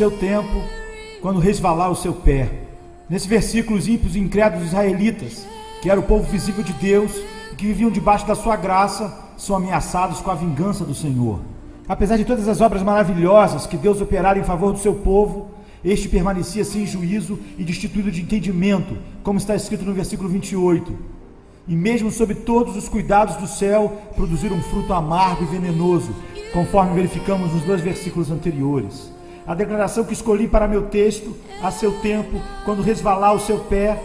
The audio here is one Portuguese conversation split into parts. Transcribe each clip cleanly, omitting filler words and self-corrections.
seu tempo, quando resvalar o seu pé. Nesse versículo, os ímpios e incrédulos israelitas, que era o povo visível de Deus e que viviam debaixo da sua graça, são ameaçados com a vingança do Senhor. Apesar de todas as obras maravilhosas que Deus operara em favor do seu povo, este permanecia sem juízo e destituído de entendimento, como está escrito no versículo 28. E mesmo sob todos os cuidados do céu, produziram um fruto amargo e venenoso, conforme verificamos nos 2 versículos anteriores. A declaração que escolhi para meu texto, a seu tempo, quando resvalar o seu pé,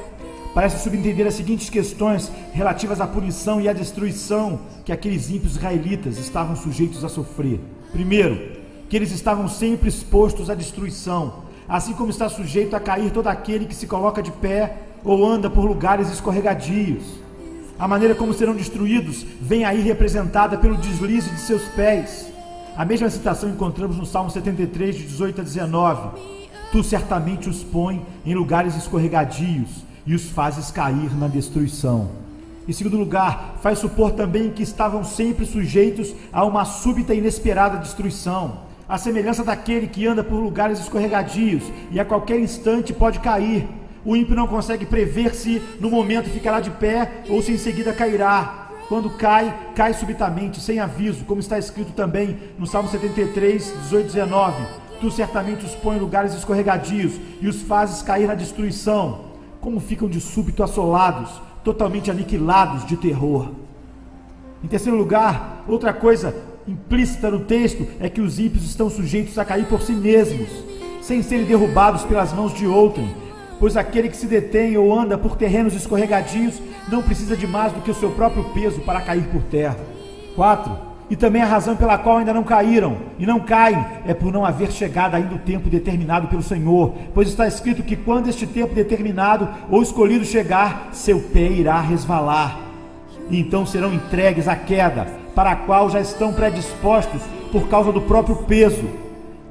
parece subentender as seguintes questões relativas à punição e à destruição que aqueles ímpios israelitas estavam sujeitos a sofrer. Primeiro, que eles estavam sempre expostos à destruição, assim como está sujeito a cair todo aquele que se coloca de pé ou anda por lugares escorregadios. A maneira como serão destruídos vem aí representada pelo deslize de seus pés. A mesma citação encontramos no Salmo 73, de 18 a 19. Tu certamente os põe em lugares escorregadios e os fazes cair na destruição. Em segundo lugar, faz supor também que estavam sempre sujeitos a uma súbita e inesperada destruição, à semelhança daquele que anda por lugares escorregadios e a qualquer instante pode cair. O ímpio não consegue prever se no momento ficará de pé ou se em seguida cairá. Quando cai, cai subitamente, sem aviso, como está escrito também no Salmo 73, 18 e 19. Tu certamente os põe em lugares escorregadios e os fazes cair na destruição. Como ficam de súbito assolados, totalmente aniquilados de terror. Em terceiro lugar, outra coisa implícita no texto é que os ímpios estão sujeitos a cair por si mesmos, sem serem derrubados pelas mãos de outrem, pois aquele que se detém ou anda por terrenos escorregadios não precisa de mais do que o seu próprio peso para cair por terra. 4. E também a razão pela qual ainda não caíram e não caem é por não haver chegado ainda o tempo determinado pelo Senhor, pois está escrito que quando este tempo determinado ou escolhido chegar, seu pé irá resvalar, e então serão entregues à queda, para a qual já estão predispostos por causa do próprio peso.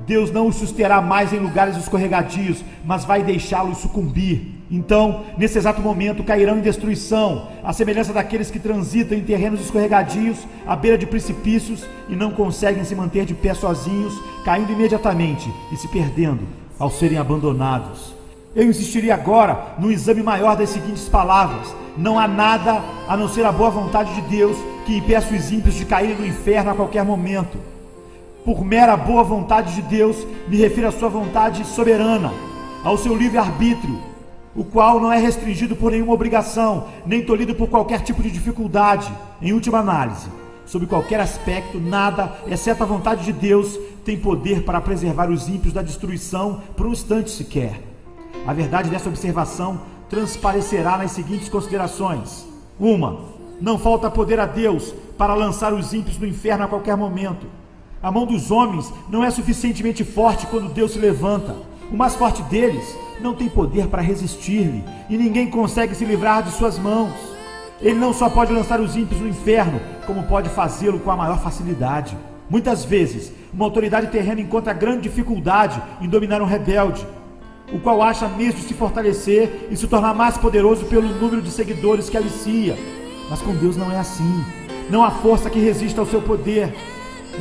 Deus não os susterá mais em lugares escorregadios, mas vai deixá-los sucumbir. Então, nesse exato momento, cairão em destruição, à semelhança daqueles que transitam em terrenos escorregadios, à beira de precipícios, e não conseguem se manter de pé sozinhos, caindo imediatamente e se perdendo ao serem abandonados. Eu insistiria agora no exame maior das seguintes palavras: não há nada, a não ser a boa vontade de Deus, que impeça os ímpios de caírem no inferno a qualquer momento. Por mera boa vontade de Deus, me refiro à sua vontade soberana, ao seu livre-arbítrio, o qual não é restringido por nenhuma obrigação, nem tolhido por qualquer tipo de dificuldade. Em última análise, sob qualquer aspecto, nada, exceto a vontade de Deus, tem poder para preservar os ímpios da destruição por um instante sequer. A verdade dessa observação transparecerá nas seguintes considerações. 1. Não falta poder a Deus para lançar os ímpios no inferno a qualquer momento. A mão dos homens não é suficientemente forte quando Deus se levanta. O mais forte deles não tem poder para resistir-lhe, e ninguém consegue se livrar de suas mãos. Ele não só pode lançar os ímpios no inferno, como pode fazê-lo com a maior facilidade. Muitas vezes, uma autoridade terrena encontra grande dificuldade em dominar um rebelde, o qual acha meios de se fortalecer e se tornar mais poderoso pelo número de seguidores que alicia. Mas com Deus não é assim. Não há força que resista ao seu poder.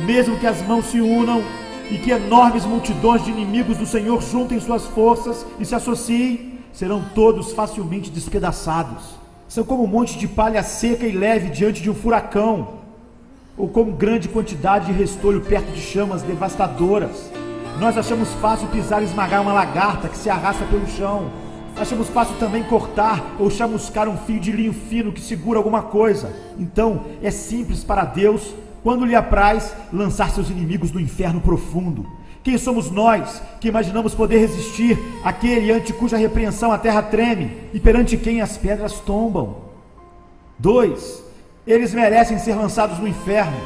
Mesmo que as mãos se unam e que enormes multidões de inimigos do Senhor juntem suas forças e se associem, serão todos facilmente despedaçados. São como um monte de palha seca e leve diante de um furacão, ou como grande quantidade de restolho perto de chamas devastadoras. Nós achamos fácil pisar e esmagar uma lagarta que se arrasta pelo chão. Achamos fácil também cortar ou chamuscar um fio de linho fino que segura alguma coisa. Então, é simples para Deus, quando lhe apraz, lançar seus inimigos no inferno profundo. Quem somos nós, que imaginamos poder resistir àquele ante cuja repreensão a terra treme e perante quem as pedras tombam? 2. Eles merecem ser lançados no inferno.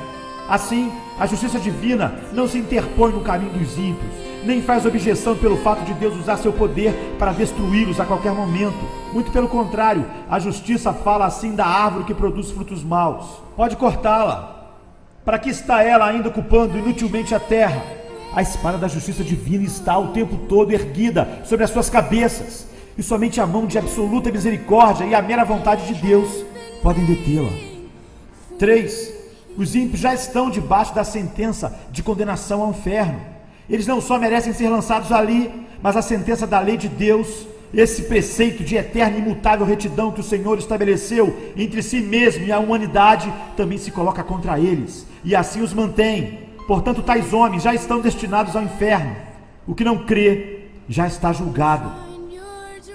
Assim, a justiça divina não se interpõe no caminho dos ímpios, nem faz objeção pelo fato de Deus usar seu poder para destruí-los a qualquer momento. Muito pelo contrário, a justiça fala assim da árvore que produz frutos maus: pode cortá-la. Para que está ela ainda ocupando inutilmente a terra? A espada da justiça divina está o tempo todo erguida sobre as suas cabeças, e somente a mão de absoluta misericórdia e a mera vontade de Deus podem detê-la. 3. Os ímpios já estão debaixo da sentença de condenação ao inferno. Eles não só merecem ser lançados ali, mas a sentença da lei de Deus, esse preceito de eterna e imutável retidão que o Senhor estabeleceu entre si mesmo e a humanidade, também se coloca contra eles, e assim os mantém. Portanto, tais homens já estão destinados ao inferno. O que não crê já está julgado.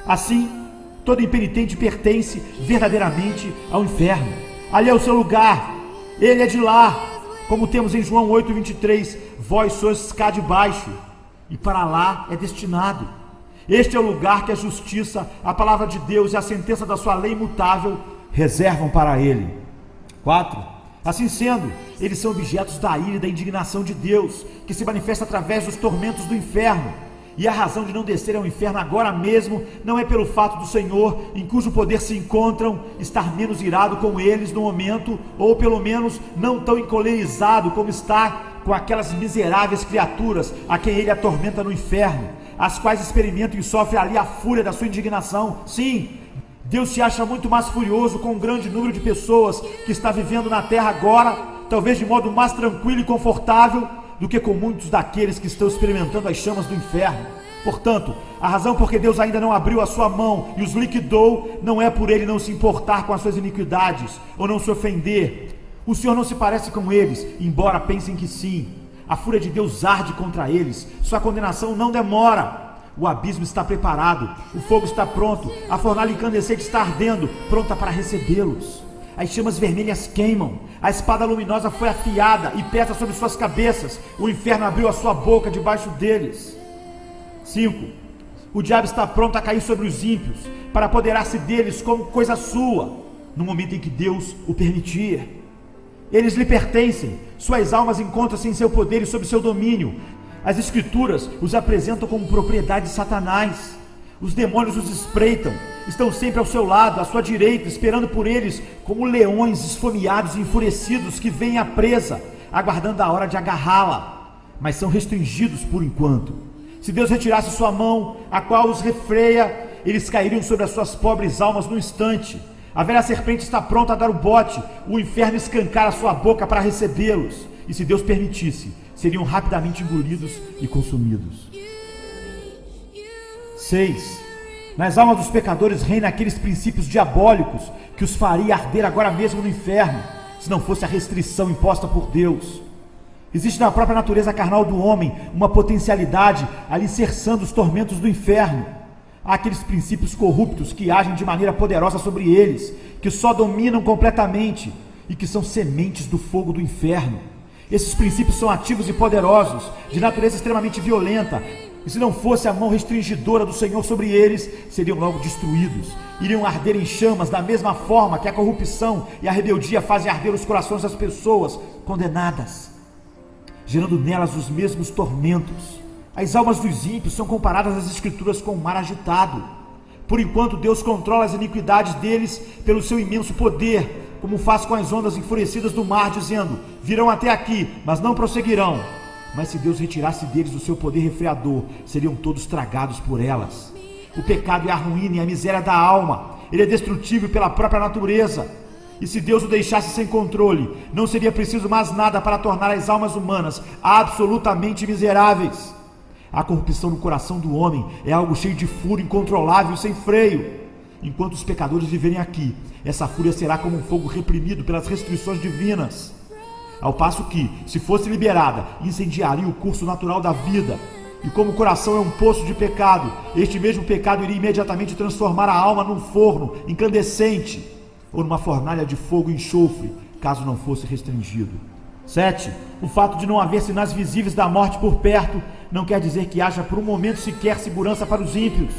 Assim, todo impenitente pertence verdadeiramente ao inferno. Ali é o seu lugar, ele é de lá. Como temos em João 8,23, vós sois cá de baixo, e para lá é destinado. Este é o lugar que a justiça, a palavra de Deus e a sentença da sua lei imutável reservam para ele. 4. Assim sendo, eles são objetos da ira e da indignação de Deus, que se manifesta através dos tormentos do inferno. E a razão de não descer ao inferno agora mesmo não é pelo fato do Senhor, em cujo poder se encontram, estar menos irado com eles no momento, ou pelo menos não tão encolerizado como está com aquelas miseráveis criaturas a quem ele atormenta no inferno, as quais experimentam e sofrem ali a fúria da sua indignação. Sim, Deus se acha muito mais furioso com um grande número de pessoas que está vivendo na terra agora, talvez de modo mais tranquilo e confortável, do que com muitos daqueles que estão experimentando as chamas do inferno. Portanto, a razão por que Deus ainda não abriu a sua mão e os liquidou, não é por ele não se importar com as suas iniquidades, ou não se ofender. O Senhor não se parece com eles, embora pensem que sim. A fúria de Deus arde contra eles, sua condenação não demora. O abismo está preparado, o fogo está pronto, a fornalha incandescente está ardendo, pronta para recebê-los. As chamas vermelhas queimam, a espada luminosa foi afiada e pesa sobre suas cabeças, o inferno abriu a sua boca debaixo deles. 5. O diabo está pronto a cair sobre os ímpios, para apoderar-se deles como coisa sua, no momento em que Deus o permitir. Eles lhe pertencem, suas almas encontram-se em seu poder e sob seu domínio. As Escrituras os apresentam como propriedade de Satanás. Os demônios os espreitam, estão sempre ao seu lado, à sua direita, esperando por eles como leões esfomeados e enfurecidos que veem a presa, aguardando a hora de agarrá-la, mas são restringidos por enquanto. Se Deus retirasse sua mão, a qual os refreia, eles cairiam sobre as suas pobres almas no instante. A velha serpente está pronta a dar o bote, o inferno escancar a sua boca para recebê-los, e se Deus permitisse, seriam rapidamente engolidos e consumidos. 6. Nas almas dos pecadores reinam aqueles princípios diabólicos que os faria arder agora mesmo no inferno, se não fosse a restrição imposta por Deus. Existe na própria natureza carnal do homem uma potencialidade alicerçando os tormentos do inferno. Há aqueles princípios corruptos que agem de maneira poderosa sobre eles, que só dominam completamente e que são sementes do fogo do inferno. Esses princípios são ativos e poderosos, de natureza extremamente violenta, e se não fosse a mão restringidora do Senhor sobre eles, seriam logo destruídos. Iriam arder em chamas da mesma forma que a corrupção e a rebeldia fazem arder os corações das pessoas condenadas, gerando nelas os mesmos tormentos. As almas dos ímpios são comparadas às Escrituras com um mar agitado. Por enquanto, Deus controla as iniquidades deles pelo seu imenso poder, como faz com as ondas enfurecidas do mar, dizendo: virão até aqui, mas não prosseguirão. Mas se Deus retirasse deles o seu poder refreador, seriam todos tragados por elas. O pecado é a ruína e a miséria da alma. Ele é destrutível pela própria natureza. E se Deus o deixasse sem controle, não seria preciso mais nada para tornar as almas humanas absolutamente miseráveis. A corrupção no coração do homem é algo cheio de fúria incontrolável e sem freio. Enquanto os pecadores viverem aqui, essa fúria será como um fogo reprimido pelas restrições divinas. Ao passo que, se fosse liberada, incendiaria o curso natural da vida. E como o coração é um poço de pecado, este mesmo pecado iria imediatamente transformar a alma num forno incandescente, ou numa fornalha de fogo e enxofre, caso não fosse restringido. 7. O fato de não haver sinais visíveis da morte por perto, não quer dizer que haja por um momento sequer segurança para os ímpios.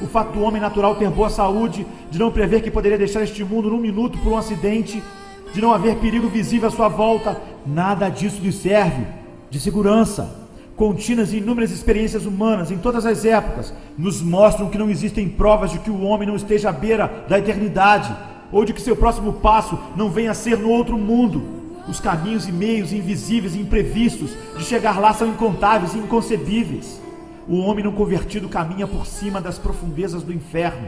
O fato do homem natural ter boa saúde, de não prever que poderia deixar este mundo num minuto por um acidente, de não haver perigo visível à sua volta, nada disso lhe serve de segurança. Contínuas e inúmeras experiências humanas em todas as épocas nos mostram que não existem provas de que o homem não esteja à beira da eternidade, ou de que seu próximo passo não venha a ser no outro mundo. Os caminhos e meios invisíveis e imprevistos de chegar lá são incontáveis e inconcebíveis. O homem não convertido caminha por cima das profundezas do inferno,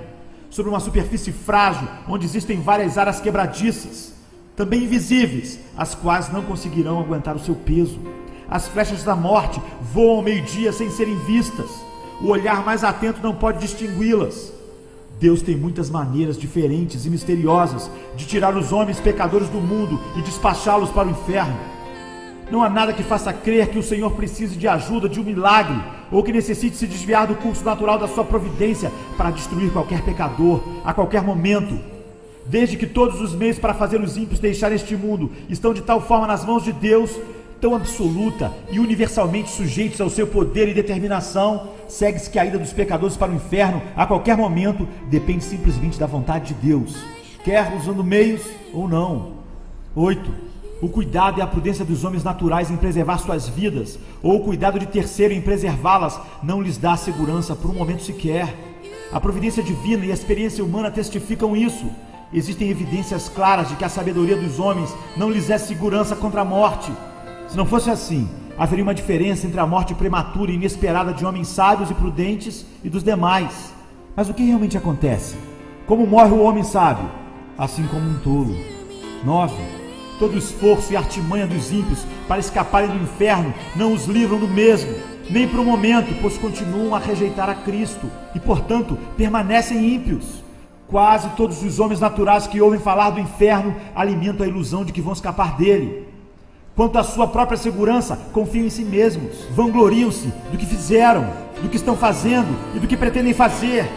sobre uma superfície frágil onde existem várias áreas quebradiças, também invisíveis, as quais não conseguirão aguentar o seu peso. As flechas da morte voam ao meio-dia sem serem vistas. O olhar mais atento não pode distingui-las. Deus tem muitas maneiras diferentes e misteriosas de tirar os homens pecadores do mundo e despachá-los para o inferno. Não há nada que faça crer que o Senhor precise de ajuda, de um milagre, ou que necessite se desviar do curso natural da sua providência para destruir qualquer pecador a qualquer momento. Desde que todos os meios para fazer os ímpios deixarem este mundo estão de tal forma nas mãos de Deus, tão absoluta e universalmente sujeitos ao seu poder e determinação, segue-se que a ida dos pecadores para o inferno a qualquer momento depende simplesmente da vontade de Deus, quer usando meios ou não. 8. O cuidado e a prudência dos homens naturais em preservar suas vidas, ou o cuidado de terceiro em preservá-las, não lhes dá segurança por um momento sequer. A providência divina e a experiência humana testificam isso. Existem evidências claras de que a sabedoria dos homens não lhes é segurança contra a morte. Se não fosse assim, haveria uma diferença entre a morte prematura e inesperada de homens sábios e prudentes e dos demais. Mas o que realmente acontece? Como morre o homem sábio? Assim como um tolo. 9. Todo o esforço e artimanha dos ímpios para escaparem do inferno não os livram do mesmo, nem por um momento, pois continuam a rejeitar a Cristo e, portanto, permanecem ímpios. Quase todos os homens naturais que ouvem falar do inferno alimentam a ilusão de que vão escapar dele. Quanto à sua própria segurança, confiam em si mesmos, vangloriam-se do que fizeram, do que estão fazendo e do que pretendem fazer.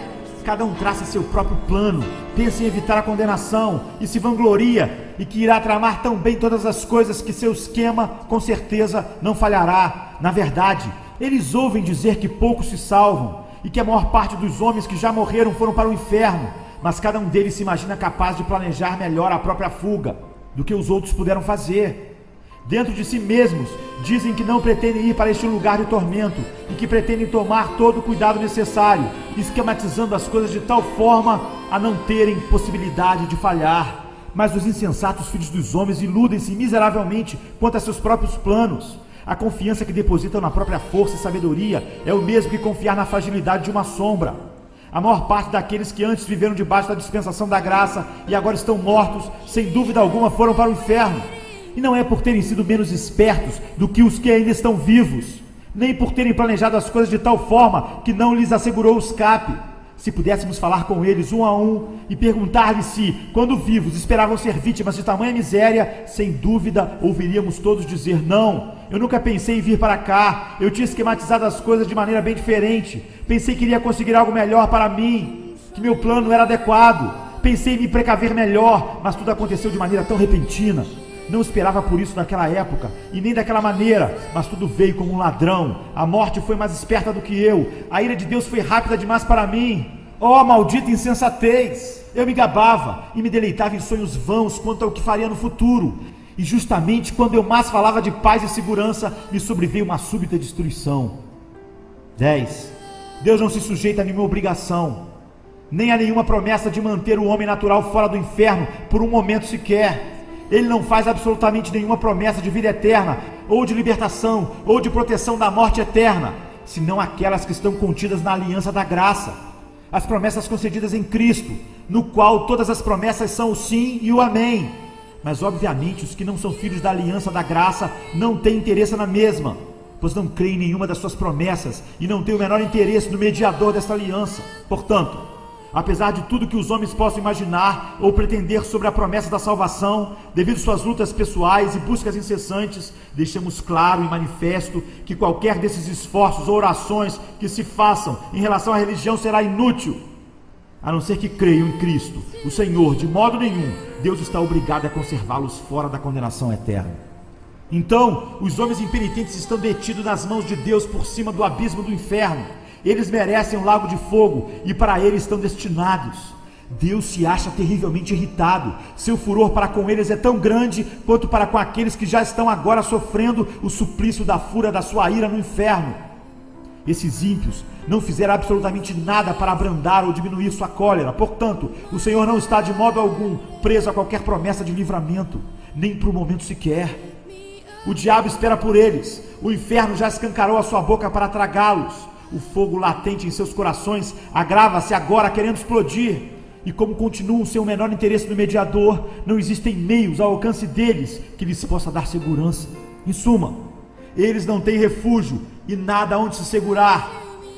Cada um traça seu próprio plano, pensa em evitar a condenação e se vangloria e que irá tramar tão bem todas as coisas que seu esquema, com certeza, não falhará. Na verdade, eles ouvem dizer que poucos se salvam e que a maior parte dos homens que já morreram foram para o inferno, mas cada um deles se imagina capaz de planejar melhor a própria fuga do que os outros puderam fazer. Dentro de si mesmos, dizem que não pretendem ir para este lugar de tormento e que pretendem tomar todo o cuidado necessário, esquematizando as coisas de tal forma a não terem possibilidade de falhar. Mas os insensatos filhos dos homens iludem-se miseravelmente quanto a seus próprios planos. A confiança que depositam na própria força e sabedoria é o mesmo que confiar na fragilidade de uma sombra. A maior parte daqueles que antes viveram debaixo da dispensação da graça e agora estão mortos, sem dúvida alguma foram para o inferno. E não é por terem sido menos espertos do que os que ainda estão vivos, nem por terem planejado as coisas de tal forma que não lhes assegurou o escape. Se pudéssemos falar com eles um a um e perguntar-lhes se, quando vivos, esperavam ser vítimas de tamanha miséria, sem dúvida ouviríamos todos dizer: não, eu nunca pensei em vir para cá, eu tinha esquematizado as coisas de maneira bem diferente, pensei que iria conseguir algo melhor para mim, que meu plano era adequado, pensei em me precaver melhor, mas tudo aconteceu de maneira tão repentina. Não esperava por isso naquela época, e nem daquela maneira, mas tudo veio como um ladrão. A morte foi mais esperta do que eu, a ira de Deus foi rápida demais para mim. Oh, maldita insensatez! Eu me gabava e me deleitava em sonhos vãos quanto ao que faria no futuro. E justamente quando eu mais falava de paz e segurança, me sobreveio uma súbita destruição. 10. Deus não se sujeita a nenhuma obrigação, nem a nenhuma promessa de manter o homem natural fora do inferno por um momento sequer. Ele não faz absolutamente nenhuma promessa de vida eterna, ou de libertação, ou de proteção da morte eterna, senão aquelas que estão contidas na aliança da graça, as promessas concedidas em Cristo, no qual todas as promessas são o sim e o amém. Mas obviamente os que não são filhos da aliança da graça não têm interesse na mesma, pois não creem em nenhuma das suas promessas e não têm o menor interesse no mediador desta aliança. Portanto, apesar de tudo que os homens possam imaginar ou pretender sobre a promessa da salvação, devido às suas lutas pessoais e buscas incessantes, deixamos claro e manifesto que qualquer desses esforços ou orações que se façam em relação à religião será inútil, a não ser que creiam em Cristo, o Senhor. De modo nenhum, Deus está obrigado a conservá-los fora da condenação eterna. Então, os homens impenitentes estão detidos nas mãos de Deus por cima do abismo do inferno. Eles merecem um lago de fogo e para ele estão destinados. Deus se acha terrivelmente irritado. Seu furor para com eles é tão grande quanto para com aqueles que já estão agora sofrendo o suplício da fúria da sua ira no inferno. Esses ímpios não fizeram absolutamente nada para abrandar ou diminuir sua cólera. Portanto, o Senhor não está de modo algum preso a qualquer promessa de livramento, nem por um momento sequer. O diabo espera por eles. O inferno já escancarou a sua boca para tragá-los. O fogo latente em seus corações agrava-se agora, querendo explodir. E como continuam sem o menor interesse no mediador, não existem meios ao alcance deles que lhes possa dar segurança. Em suma, Eles não têm refúgio e nada onde se segurar.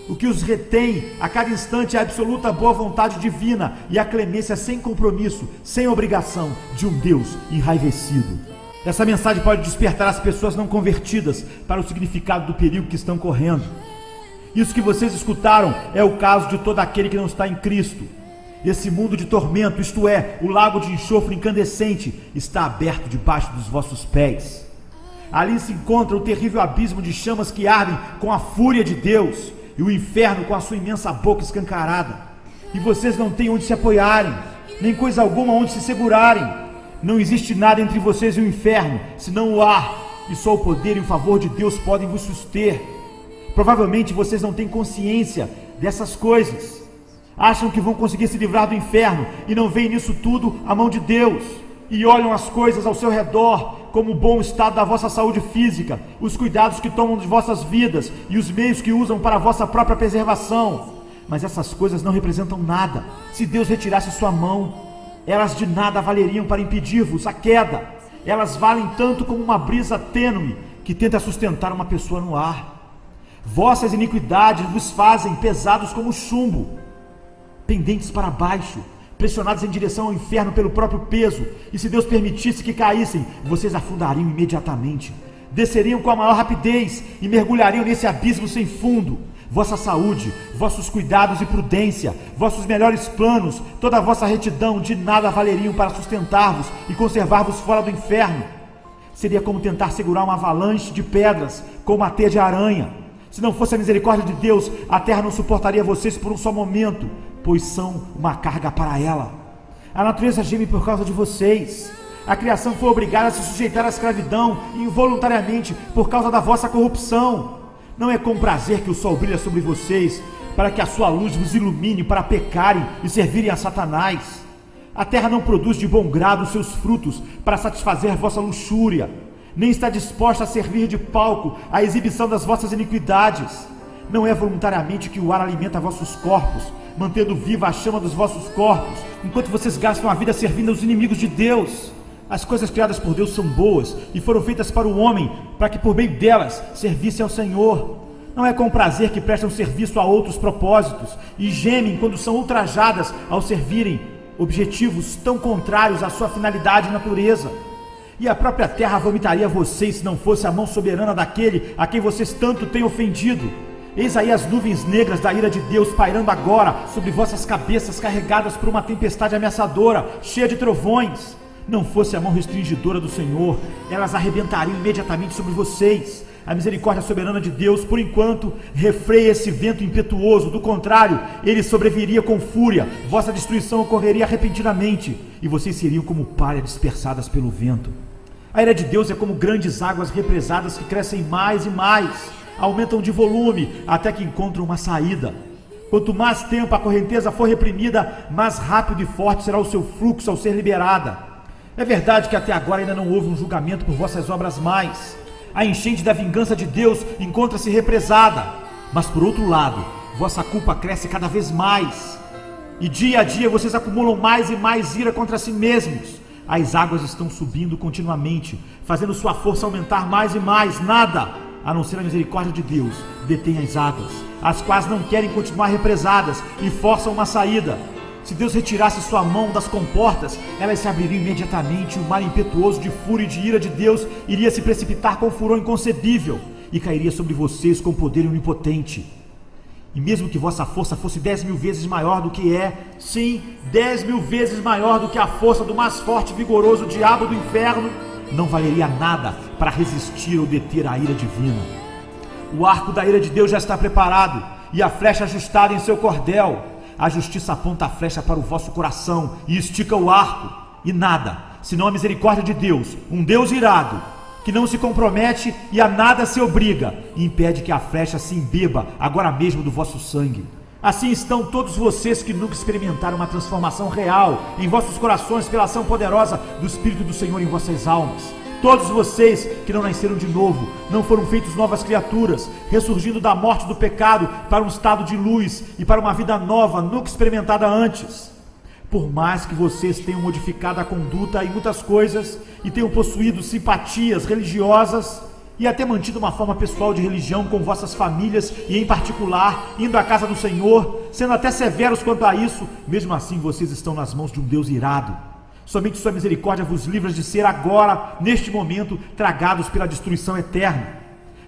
O que os retém a cada instante é a absoluta boa vontade divina e a clemência sem compromisso, sem obrigação de um Deus enraivecido. Essa mensagem pode despertar as pessoas não convertidas para o significado do perigo que estão correndo. Isso que vocês escutaram é o caso de todo aquele que não está em Cristo. Esse mundo de tormento, isto é, o lago de enxofre incandescente, está aberto debaixo dos vossos pés. Ali se encontra o terrível abismo de chamas que ardem com a fúria de Deus e o inferno com a sua imensa boca escancarada. E vocês não têm onde se apoiarem, nem coisa alguma onde se segurarem. Não existe nada entre vocês e o inferno, senão o ar, e só o poder e o favor de Deus podem vos suster. Provavelmente vocês não têm consciência dessas coisas. Acham que vão conseguir se livrar do inferno e não veem nisso tudo a mão de Deus. E olham as coisas ao seu redor, como o bom estado da vossa saúde física, os cuidados que tomam de vossas vidas e os meios que usam para a vossa própria preservação. Mas essas coisas não representam nada. Se Deus retirasse sua mão, elas de nada valeriam para impedir-vos a queda. Elas valem tanto como uma brisa tênue que tenta sustentar uma pessoa no ar. Vossas iniquidades vos fazem pesados como chumbo, pendentes para baixo, pressionados em direção ao inferno pelo próprio peso, e se Deus permitisse que caíssem, vocês afundariam imediatamente, desceriam com a maior rapidez e mergulhariam nesse abismo sem fundo. Vossa saúde, vossos cuidados e prudência, vossos melhores planos, toda a vossa retidão de nada valeriam para sustentar-vos e conservar-vos fora do inferno. Seria como tentar segurar uma avalanche de pedras com uma teia de aranha. Se não fosse a misericórdia de Deus, a terra não suportaria vocês por um só momento, pois são uma carga para ela. A natureza geme por causa de vocês. A criação foi obrigada a se sujeitar à escravidão involuntariamente por causa da vossa corrupção. Não é com prazer que o sol brilha sobre vocês, para que a sua luz vos ilumine para pecarem e servirem a Satanás. A terra não produz de bom grado os seus frutos para satisfazer vossa luxúria, nem está disposta a servir de palco à exibição das vossas iniquidades. Não é voluntariamente que o ar alimenta vossos corpos, mantendo viva a chama dos vossos corpos, enquanto vocês gastam a vida servindo aos inimigos de Deus. As coisas criadas por Deus são boas e foram feitas para o homem, para que por meio delas servisse ao Senhor. Não é com prazer que prestam serviço a outros propósitos e gemem quando são ultrajadas ao servirem objetivos tão contrários à sua finalidade e natureza. E a própria terra vomitaria vocês se não fosse a mão soberana daquele a quem vocês tanto têm ofendido. Eis aí as nuvens negras da ira de Deus pairando agora sobre vossas cabeças, carregadas por uma tempestade ameaçadora, cheia de trovões. Não fosse a mão restringidora do Senhor, elas arrebentariam imediatamente sobre vocês. A misericórdia soberana de Deus, por enquanto, refreia esse vento impetuoso. Do contrário, ele sobreviria com fúria, vossa destruição ocorreria repentinamente, e vocês seriam como palha dispersadas pelo vento. A ira de Deus é como grandes águas represadas que crescem mais e mais, aumentam de volume até que encontram uma saída. Quanto mais tempo a correnteza for reprimida, mais rápido e forte será o seu fluxo ao ser liberada. É verdade que até agora ainda não houve um julgamento por vossas obras mais. A enchente da vingança de Deus encontra-se represada, mas por outro lado, vossa culpa cresce cada vez mais. E dia a dia vocês acumulam mais e mais ira contra si mesmos. As águas estão subindo continuamente, fazendo sua força aumentar mais e mais. Nada, a não ser a misericórdia de Deus, detém as águas, as quais não querem continuar represadas e forçam uma saída. Se Deus retirasse sua mão das comportas, elas se abririam imediatamente, e o mar impetuoso de fúria e de ira de Deus iria se precipitar com furor inconcebível e cairia sobre vocês com poder onipotente. E mesmo que vossa força fosse 10.000 vezes maior do que é, sim, 10.000 vezes maior do que a força do mais forte e vigoroso diabo do inferno, não valeria nada para resistir ou deter a ira divina. O arco da ira de Deus já está preparado e a flecha ajustada em seu cordel. A justiça aponta a flecha para o vosso coração e estica o arco, e nada, senão a misericórdia de Deus, um Deus irado, que não se compromete e a nada se obriga, e impede que a flecha se embeba agora mesmo do vosso sangue. Assim estão todos vocês que nunca experimentaram uma transformação real em vossos corações pela ação poderosa do Espírito do Senhor em vossas almas. Todos vocês que não nasceram de novo, não foram feitos novas criaturas, ressurgindo da morte do pecado para um estado de luz e para uma vida nova, nunca experimentada antes. Por mais que vocês tenham modificado a conduta em muitas coisas e tenham possuído simpatias religiosas, e até mantido uma forma pessoal de religião com vossas famílias e em particular, indo à casa do Senhor, sendo até severos quanto a isso, mesmo assim vocês estão nas mãos de um Deus irado. Somente sua misericórdia vos livra de ser agora, neste momento, tragados pela destruição eterna.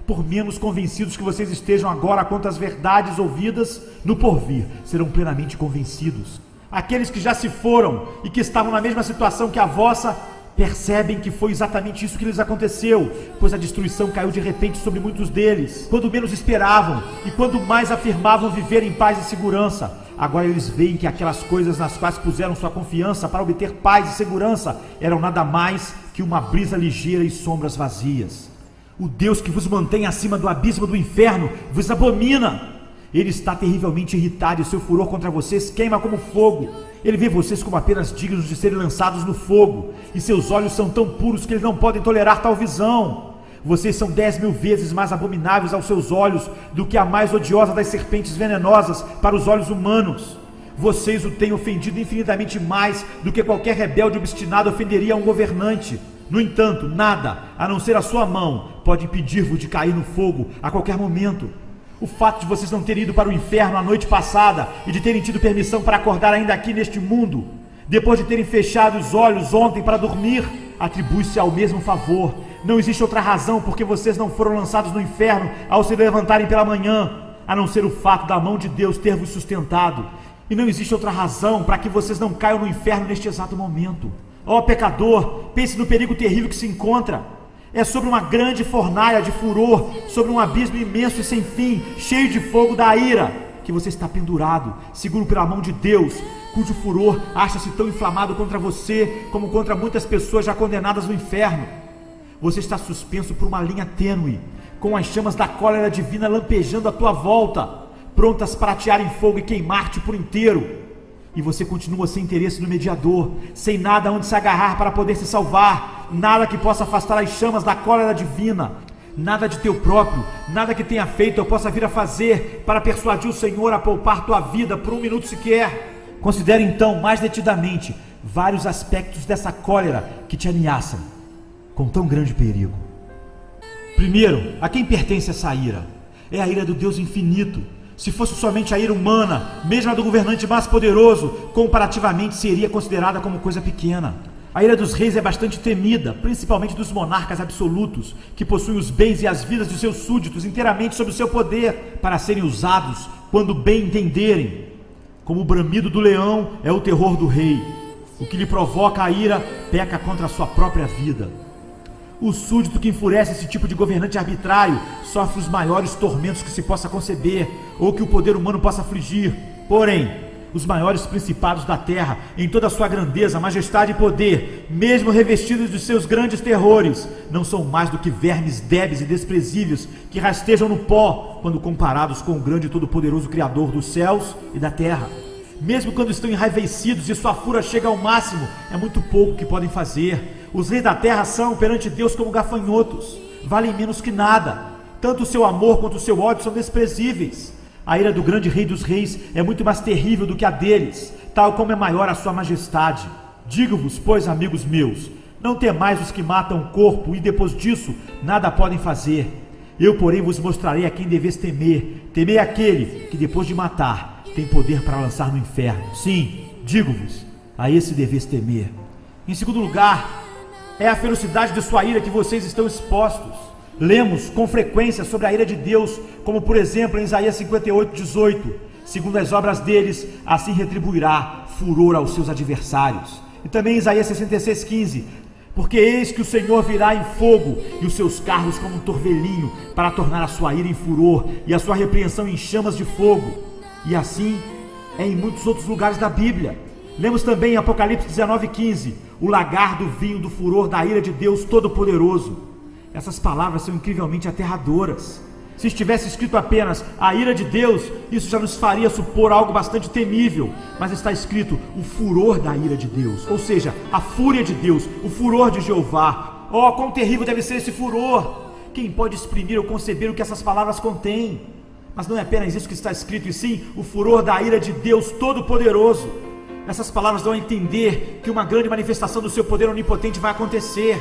Por menos convencidos que vocês estejam agora quanto às verdades ouvidas, no porvir serão plenamente convencidos. Aqueles que já se foram e que estavam na mesma situação que a vossa, percebem que foi exatamente isso que lhes aconteceu, pois a destruição caiu de repente sobre muitos deles, quando menos esperavam e quando mais afirmavam viver em paz e segurança. Agora eles veem que aquelas coisas nas quais puseram sua confiança para obter paz e segurança eram nada mais que uma brisa ligeira e sombras vazias. O Deus que vos mantém acima do abismo do inferno vos abomina. Ele está terrivelmente irritado e seu furor contra vocês queima como fogo. Ele vê vocês como apenas dignos de serem lançados no fogo, e seus olhos são tão puros que eles não podem tolerar tal visão. Vocês são 10.000 vezes mais abomináveis aos seus olhos do que a mais odiosa das serpentes venenosas para os olhos humanos. Vocês o têm ofendido infinitamente mais do que qualquer rebelde obstinado ofenderia a um governante. No entanto, nada, a não ser a sua mão, pode impedir-vos de cair no fogo a qualquer momento. O fato de vocês não terem ido para o inferno a noite passada e de terem tido permissão para acordar ainda aqui neste mundo, depois de terem fechado os olhos ontem para dormir, atribui-se ao mesmo favor. Não existe outra razão porque vocês não foram lançados no inferno ao se levantarem pela manhã, a não ser o fato da mão de Deus ter vos sustentado. E não existe outra razão para que vocês não caiam no inferno neste exato momento. Ó pecador, pense no perigo terrível que se encontra. É sobre uma grande fornalha de furor, sobre um abismo imenso e sem fim, cheio de fogo da ira, que você está pendurado, seguro pela mão de Deus, cujo furor acha-se tão inflamado contra você, como contra muitas pessoas já condenadas no inferno. Você está suspenso por uma linha tênue, com as chamas da cólera divina lampejando à tua volta, prontas para atear em fogo e queimar-te por inteiro. E você continua sem interesse no mediador, sem nada onde se agarrar para poder se salvar, nada que possa afastar as chamas da cólera divina, nada de teu próprio, nada que tenha feito ou possa vir a fazer para persuadir o Senhor a poupar tua vida por um minuto sequer. Considere então mais detidamente vários aspectos dessa cólera que te ameaçam com tão grande perigo. Primeiro, a quem pertence essa ira? É a ira do Deus infinito. Se fosse somente a ira humana, mesmo a do governante mais poderoso, comparativamente seria considerada como coisa pequena. A ira dos reis é bastante temida, principalmente dos monarcas absolutos, que possuem os bens e as vidas de seus súditos inteiramente sob o seu poder, para serem usados quando bem entenderem. Como o bramido do leão é o terror do rei. O que lhe provoca a ira peca contra a sua própria vida. O súdito que enfurece esse tipo de governante arbitrário sofre os maiores tormentos que se possa conceber ou que o poder humano possa afligir. Porém, os maiores principados da terra, em toda a sua grandeza, majestade e poder, mesmo revestidos de seus grandes terrores, não são mais do que vermes débeis e desprezíveis que rastejam no pó quando comparados com o grande e todo-poderoso Criador dos céus e da terra. Mesmo quando estão enraivecidos e sua fúria chega ao máximo, é muito pouco que podem fazer. Os reis da terra são, perante Deus, como gafanhotos, valem menos que nada. Tanto o seu amor quanto o seu ódio são desprezíveis. A ira do grande rei dos reis é muito mais terrível do que a deles, tal como é maior a sua majestade. Digo-vos, pois, amigos meus, não temais os que matam o corpo e depois disso nada podem fazer. Eu, porém, vos mostrarei a quem deveis temer. Temei aquele que, depois de matar, tem poder para lançar no inferno. Sim, digo-vos, a esse deveis temer. Em segundo lugar, é a ferocidade de sua ira que vocês estão expostos. Lemos com frequência sobre a ira de Deus, como por exemplo em Isaías 58:18. Segundo as obras deles, assim retribuirá furor aos seus adversários. E também em Isaías 66:15. Porque eis que o Senhor virá em fogo, e os seus carros como um torvelinho, para tornar a sua ira em furor, e a sua repreensão em chamas de fogo. E assim é em muitos outros lugares da Bíblia. Lemos também em Apocalipse 19:15, o lagar do vinho do furor da ira de Deus Todo-Poderoso. Essas palavras são incrivelmente aterradoras. Se estivesse escrito apenas a ira de Deus, isso já nos faria supor algo bastante temível, mas está escrito o furor da ira de Deus, ou seja, a fúria de Deus, o furor de Jeová. Oh, quão terrível deve ser esse furor! Quem pode exprimir ou conceber o que essas palavras contêm? Mas não é apenas isso que está escrito, e sim o furor da ira de Deus Todo-Poderoso. Essas palavras dão a entender que uma grande manifestação do seu poder onipotente vai acontecer.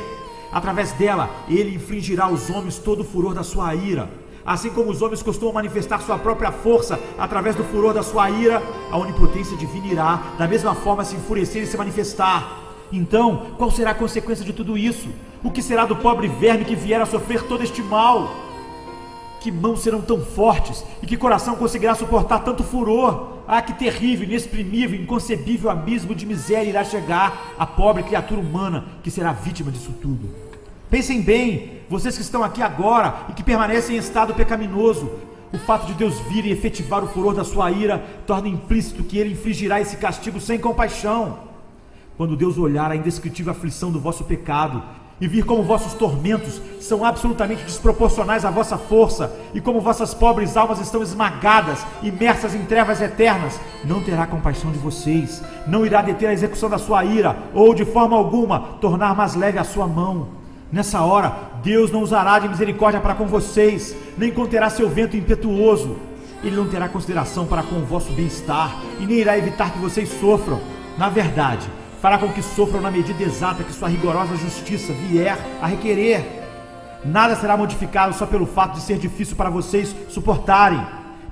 Através dela, ele infligirá aos homens todo o furor da sua ira. Assim como os homens costumam manifestar sua própria força através do furor da sua ira, a onipotência divina irá, da mesma forma, se enfurecer e se manifestar. Então, qual será a consequência de tudo isso? O que será do pobre verme que vier a sofrer todo este mal? Que mãos serão tão fortes e que coração conseguirá suportar tanto furor? Ah, que terrível, inexprimível, inconcebível abismo de miséria irá chegar à pobre criatura humana que será vítima disso tudo. Pensem bem, vocês que estão aqui agora e que permanecem em estado pecaminoso. O fato de Deus vir e efetivar o furor da sua ira torna implícito que ele infligirá esse castigo sem compaixão. Quando Deus olhar a indescritível aflição do vosso pecado e vir como vossos tormentos são absolutamente desproporcionais à vossa força e como vossas pobres almas estão esmagadas, imersas em trevas eternas, não terá compaixão de vocês, não irá deter a execução da sua ira ou, de forma alguma, tornar mais leve a sua mão. Nessa hora, Deus não usará de misericórdia para com vocês, nem conterá seu vento impetuoso. Ele não terá consideração para com o vosso bem-estar e nem irá evitar que vocês sofram. Na verdade, fará com que sofram na medida exata que sua rigorosa justiça vier a requerer. Nada será modificado só pelo fato de ser difícil para vocês suportarem,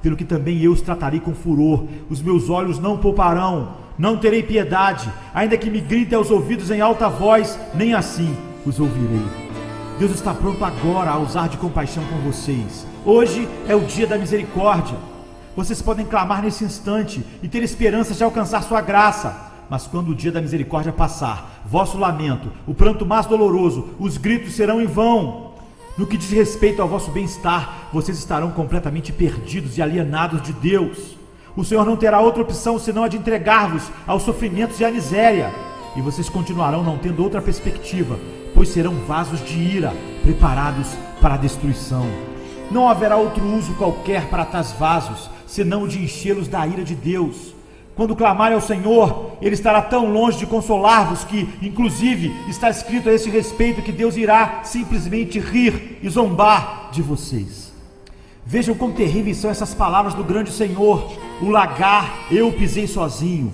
pelo que também eu os tratarei com furor. Os meus olhos não pouparão, não terei piedade, ainda que me gritem aos ouvidos em alta voz, nem assim os ouvirei. Deus está pronto agora a usar de compaixão com vocês. Hoje é o dia da misericórdia. Vocês podem clamar nesse instante e ter esperança de alcançar sua graça. Mas quando o dia da misericórdia passar, vosso lamento, o pranto mais doloroso, os gritos serão em vão. No que diz respeito ao vosso bem-estar, vocês estarão completamente perdidos e alienados de Deus. O Senhor não terá outra opção senão a de entregar-vos aos sofrimentos e à miséria. E vocês continuarão não tendo outra perspectiva, pois serão vasos de ira, preparados para a destruição. Não haverá outro uso qualquer para tais vasos, senão o de enchê-los da ira de Deus. Quando clamarem ao Senhor, Ele estará tão longe de consolar-vos que, inclusive, está escrito a esse respeito que Deus irá simplesmente rir e zombar de vocês. Vejam quão terríveis são essas palavras do grande Senhor. O lagar eu pisei sozinho,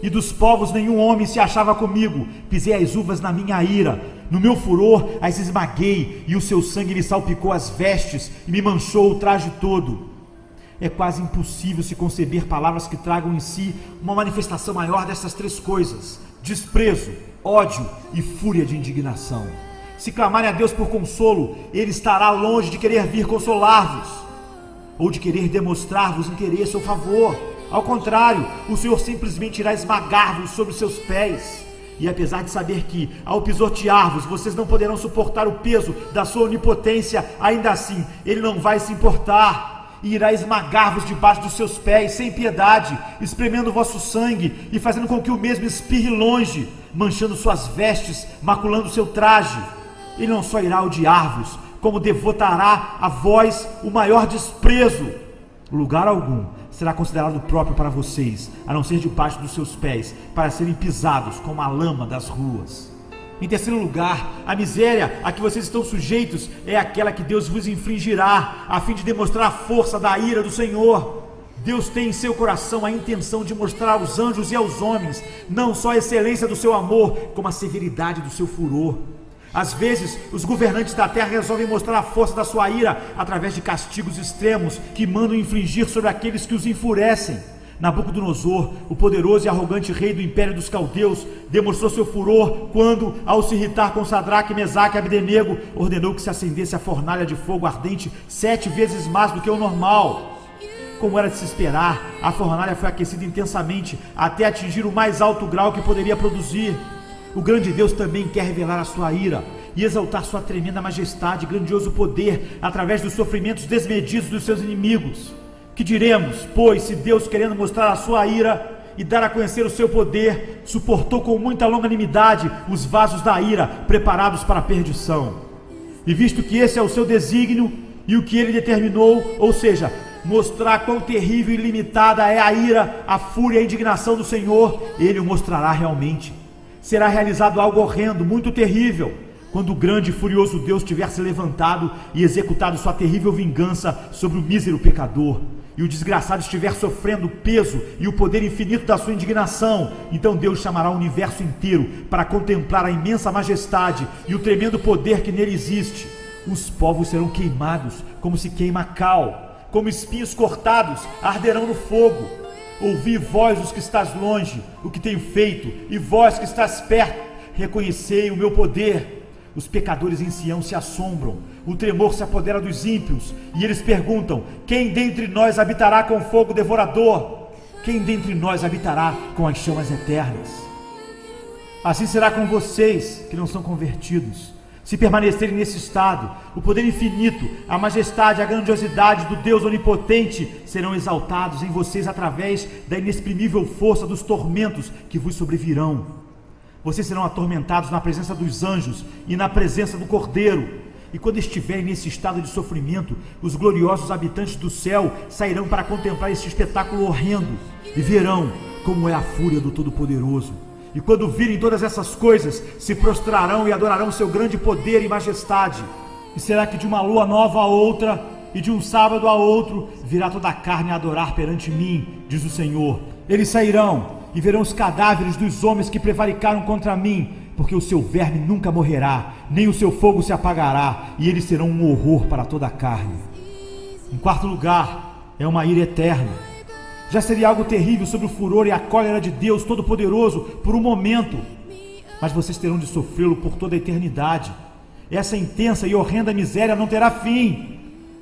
e dos povos nenhum homem se achava comigo. Pisei as uvas na minha ira, no meu furor as esmaguei, e o seu sangue me salpicou as vestes e me manchou o traje todo. É quase impossível se conceber palavras que tragam em si uma manifestação maior dessas três coisas: desprezo, ódio e fúria de indignação. Se clamarem a Deus por consolo, Ele estará longe de querer vir consolar-vos, ou de querer demonstrar-vos interesse ou favor. Ao contrário, o Senhor simplesmente irá esmagar-vos sobre os seus pés. E apesar de saber que, ao pisotear-vos, vocês não poderão suportar o peso da sua onipotência, ainda assim, Ele não vai se importar. E irá esmagar-vos debaixo dos seus pés, sem piedade, espremendo o vosso sangue e fazendo com que o mesmo espirre longe, manchando suas vestes, maculando seu traje. Ele não só irá odiar-vos, como devotará a vós o maior desprezo. Lugar algum será considerado próprio para vocês, a não ser debaixo dos seus pés, para serem pisados como a lama das ruas. Em terceiro lugar, a miséria a que vocês estão sujeitos é aquela que Deus vos infligirá, a fim de demonstrar a força da ira do Senhor. Deus tem em seu coração a intenção de mostrar aos anjos e aos homens, não só a excelência do seu amor, como a severidade do seu furor. Às vezes, os governantes da terra resolvem mostrar a força da sua ira através de castigos extremos que mandam infligir sobre aqueles que os enfurecem. Nabucodonosor, o poderoso e arrogante rei do império dos caldeus, demonstrou seu furor quando, ao se irritar com Sadraque, Mesaque e Abdenego, ordenou que se acendesse a fornalha de fogo ardente 7 vezes mais do que o normal. Como era de se esperar, a fornalha foi aquecida intensamente até atingir o mais alto grau que poderia produzir. O grande Deus também quer revelar a sua ira e exaltar sua tremenda majestade e grandioso poder através dos sofrimentos desmedidos dos seus inimigos. Que diremos, pois, se Deus, querendo mostrar a sua ira e dar a conhecer o seu poder, suportou com muita longanimidade os vasos da ira preparados para a perdição? E visto que esse é o seu desígnio e o que ele determinou, ou seja, mostrar quão terrível e limitada é a ira, a fúria e a indignação do Senhor, ele o mostrará realmente. Será realizado algo horrendo, muito terrível, quando o grande e furioso Deus tiver se levantado e executado sua terrível vingança sobre o mísero pecador. e o desgraçado estiver sofrendo o peso e o poder infinito da sua indignação, então Deus chamará o universo inteiro para contemplar a imensa majestade e o tremendo poder que nele existe. Os povos serão queimados como se queima cal, como espinhos cortados arderão no fogo. Ouvi, vós os que estás longe, o que tenho feito, e vós que estás perto, reconhecei o meu poder. Os pecadores em Sião se assombram, o tremor se apodera dos ímpios, e eles perguntam: quem dentre nós habitará com fogo devorador? Quem dentre nós habitará com as chamas eternas? Assim será com vocês que não são convertidos. Se permanecerem nesse estado, o poder infinito, a majestade, a grandiosidade do Deus onipotente serão exaltados em vocês através da inexprimível força dos tormentos que vos sobrevirão. Vocês serão atormentados na presença dos anjos e na presença do Cordeiro. E quando estiverem nesse estado de sofrimento, os gloriosos habitantes do céu sairão para contemplar esse espetáculo horrendo e verão como é a fúria do Todo-Poderoso. E quando virem todas essas coisas, se prostrarão e adorarão seu grande poder e majestade. E será que de uma lua nova a outra e de um sábado a outro virá toda a carne a adorar perante mim, diz o Senhor. Eles sairão e verão os cadáveres dos homens que prevaricaram contra mim, porque o seu verme nunca morrerá, nem o seu fogo se apagará, e eles serão um horror para toda a carne. Em quarto lugar, é uma ira eterna. Já seria algo terrível sobre o furor e a cólera de Deus Todo-Poderoso por um momento, mas vocês terão de sofrê-lo por toda a eternidade. Essa intensa e horrenda miséria não terá fim.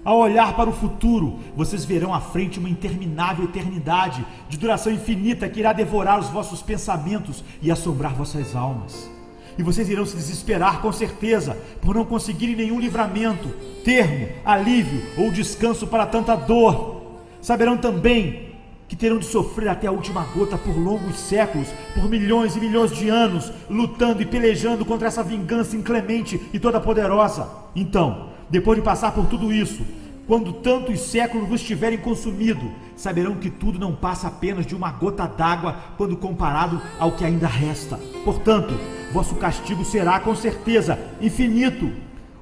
Ao olhar para o futuro, vocês verão à frente uma interminável eternidade de duração infinita que irá devorar os vossos pensamentos e assombrar vossas almas. E vocês irão se desesperar com certeza por não conseguirem nenhum livramento, termo, alívio ou descanso para tanta dor. Saberão também que terão de sofrer até a última gota por longos séculos, por milhões e milhões de anos, lutando e pelejando contra essa vingança inclemente e toda poderosa. Então, depois de passar por tudo isso, quando tantos séculos vos tiverem consumido, saberão que tudo não passa apenas de uma gota d'água quando comparado ao que ainda resta. Portanto, vosso castigo será, com certeza, infinito.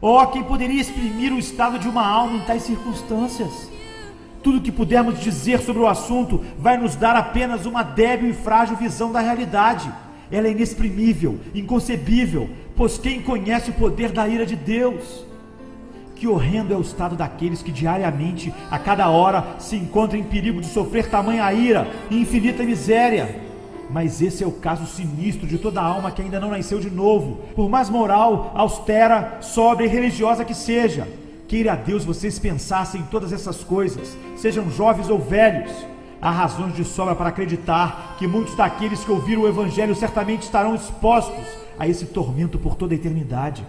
Oh, quem poderia exprimir o estado de uma alma em tais circunstâncias? Tudo que pudermos dizer sobre o assunto vai nos dar apenas uma débil e frágil visão da realidade. Ela é inexprimível, inconcebível, pois quem conhece o poder da ira de Deus? Que horrendo é o estado daqueles que diariamente, a cada hora, se encontram em perigo de sofrer tamanha ira e infinita miséria. Mas esse é o caso sinistro de toda alma que ainda não nasceu de novo, por mais moral, austera, sóbria e religiosa que seja. Queira a Deus vocês pensassem em todas essas coisas, sejam jovens ou velhos. Há razões de sobra para acreditar que muitos daqueles que ouviram o Evangelho certamente estarão expostos a esse tormento por toda a eternidade.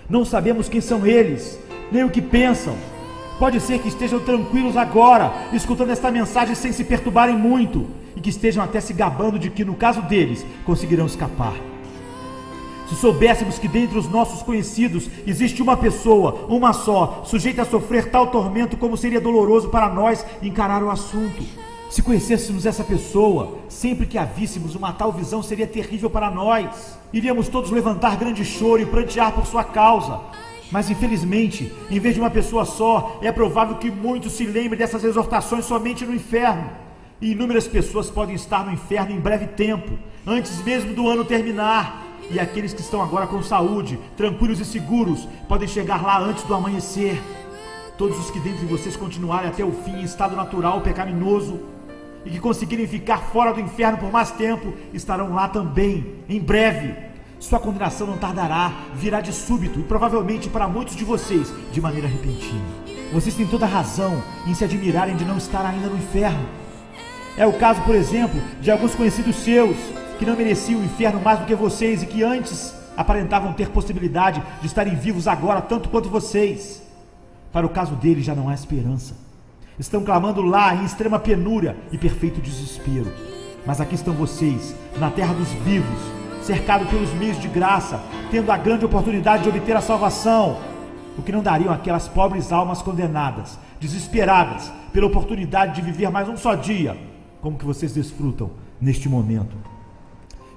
Não sabemos quem são eles, nem o que pensam. Pode ser que estejam tranquilos agora, escutando esta mensagem sem se perturbarem muito, e que estejam até se gabando de que, no caso deles, conseguirão escapar. Se soubéssemos que dentre os nossos conhecidos existe uma pessoa, uma só, sujeita a sofrer tal tormento, como seria doloroso para nós encarar o assunto. Se conhecêssemos essa pessoa, sempre que a víssemos, uma tal visão seria terrível para nós. Iríamos todos levantar grande choro e prantear por sua causa. Mas infelizmente, em vez de uma pessoa só, é provável que muitos se lembrem dessas exortações somente no inferno. E inúmeras pessoas podem estar no inferno em breve tempo, antes mesmo do ano terminar. E aqueles que estão agora com saúde, tranquilos e seguros, podem chegar lá antes do amanhecer. Todos os que dentre vocês continuarem até o fim em estado natural pecaminoso e que conseguirem ficar fora do inferno por mais tempo, estarão lá também, em breve. Sua condenação não tardará, virá de súbito e provavelmente para muitos de vocês, de maneira repentina. Vocês têm toda razão em se admirarem de não estar ainda no inferno. É o caso, por exemplo, de alguns conhecidos seus, que não mereciam o inferno mais do que vocês e que antes aparentavam ter possibilidade de estarem vivos agora tanto quanto vocês. Para o caso deles já não há esperança. Estão clamando lá em extrema penúria e perfeito desespero. Mas aqui estão vocês, na terra dos vivos, cercados pelos meios de graça, tendo a grande oportunidade de obter a salvação, o que não dariam aquelas pobres almas condenadas, desesperadas pela oportunidade de viver mais um só dia, como que vocês desfrutam neste momento.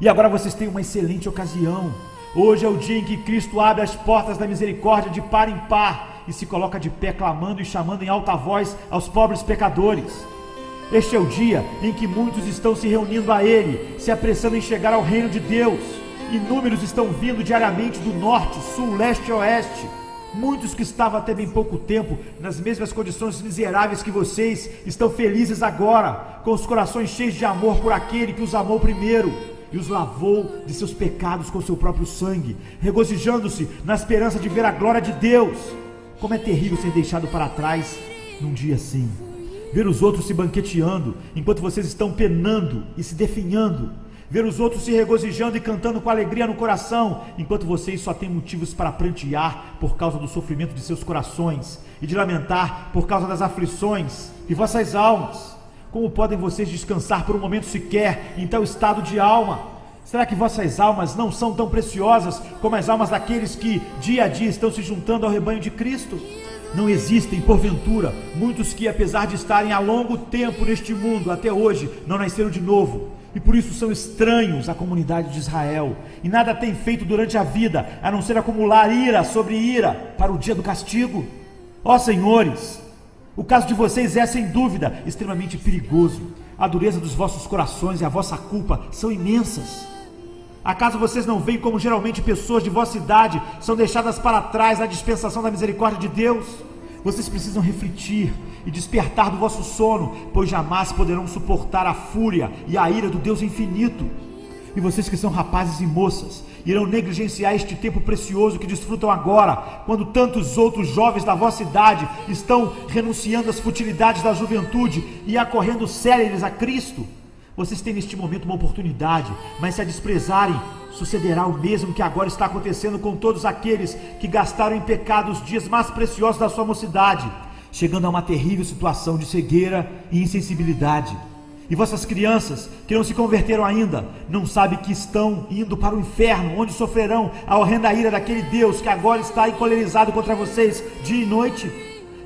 E agora vocês têm uma excelente ocasião. Hoje é o dia em que Cristo abre as portas da misericórdia de par em par e se coloca de pé clamando e chamando em alta voz aos pobres pecadores. Este é o dia em que muitos estão se reunindo a Ele, se apressando em chegar ao reino de Deus. Inúmeros estão vindo diariamente do norte, sul, leste e oeste. Muitos que estavam até bem pouco tempo nas mesmas condições miseráveis que vocês estão felizes agora, com os corações cheios de amor por aquele que os amou primeiro e os lavou de seus pecados com seu próprio sangue, regozijando-se na esperança de ver a glória de Deus. Como é terrível ser deixado para trás num dia assim, ver os outros se banqueteando enquanto vocês estão penando e se definhando, ver os outros se regozijando e cantando com alegria no coração, enquanto vocês só têm motivos para prantear por causa do sofrimento de seus corações e de lamentar por causa das aflições de vossas almas. Como podem vocês descansar por um momento sequer em tal estado de alma? Será que vossas almas não são tão preciosas como as almas daqueles que dia a dia estão se juntando ao rebanho de Cristo? Não existem, porventura, muitos que, apesar de estarem há longo tempo neste mundo, até hoje, não nasceram de novo, e por isso são estranhos à comunidade de Israel, e nada têm feito durante a vida, a não ser acumular ira sobre ira para o dia do castigo? Ó senhores, o caso de vocês é, sem dúvida, extremamente perigoso. A dureza dos vossos corações e a vossa culpa são imensas. Acaso vocês não veem como geralmente pessoas de vossa idade são deixadas para trás na dispensação da misericórdia de Deus? Vocês precisam refletir e despertar do vosso sono, pois jamais poderão suportar a fúria e a ira do Deus infinito. E vocês que são rapazes e moças, irão negligenciar este tempo precioso que desfrutam agora, quando tantos outros jovens da vossa idade estão renunciando às futilidades da juventude e acorrendo céleres a Cristo? Vocês têm neste momento uma oportunidade, mas se a desprezarem, sucederá o mesmo que agora está acontecendo com todos aqueles que gastaram em pecado os dias mais preciosos da sua mocidade, chegando a uma terrível situação de cegueira e insensibilidade. E vossas crianças, que não se converteram ainda, não sabem que estão indo para o inferno, onde sofrerão a horrenda ira daquele Deus que agora está encolerizado contra vocês dia e noite?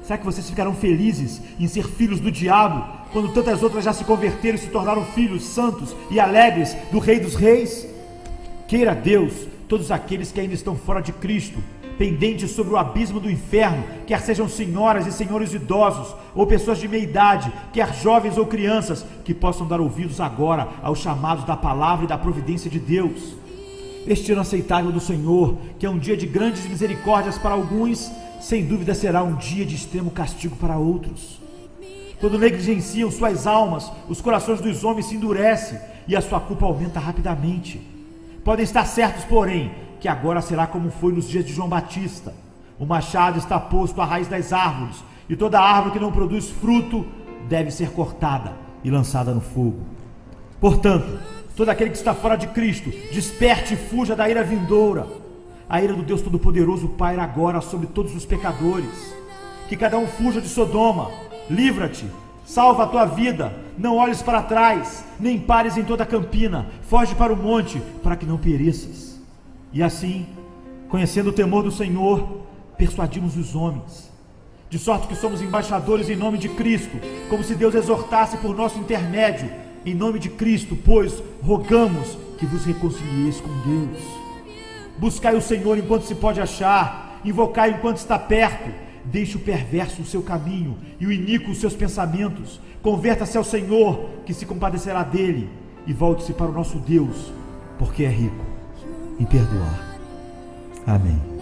Será que vocês ficarão felizes em ser filhos do diabo, quando tantas outras já se converteram e se tornaram filhos santos e alegres do Rei dos Reis? Queira Deus, todos aqueles que ainda estão fora de Cristo, pendentes sobre o abismo do inferno, quer sejam senhoras e senhores idosos, ou pessoas de meia idade, quer jovens ou crianças, que possam dar ouvidos agora aos chamados da palavra e da providência de Deus. Este ano aceitável do Senhor, que é um dia de grandes misericórdias para alguns, sem dúvida será um dia de extremo castigo para outros. Quando negligenciam suas almas, os corações dos homens se endurecem e a sua culpa aumenta rapidamente. Podem estar certos, porém, que agora será como foi nos dias de João Batista. O machado está posto à raiz das árvores, e toda árvore que não produz fruto deve ser cortada e lançada no fogo. Portanto, todo aquele que está fora de Cristo, desperte e fuja da ira vindoura. A ira do Deus Todo-Poderoso paira agora sobre todos os pecadores. Que cada um fuja de Sodoma. Livra-te, salva a tua vida, não olhes para trás, nem pares em toda a campina, foge para o monte, para que não pereças. E assim, conhecendo o temor do Senhor, persuadimos os homens, de sorte que somos embaixadores em nome de Cristo, como se Deus exortasse por nosso intermédio. Em nome de Cristo, pois, rogamos que vos reconcilieis com Deus. Buscai o Senhor enquanto se pode achar, invocai enquanto está perto. Deixe o perverso o seu caminho e o iníquo os seus pensamentos. Converta-se ao Senhor, que se compadecerá dele, e volte-se para o nosso Deus, porque é rico em perdoar. Amém.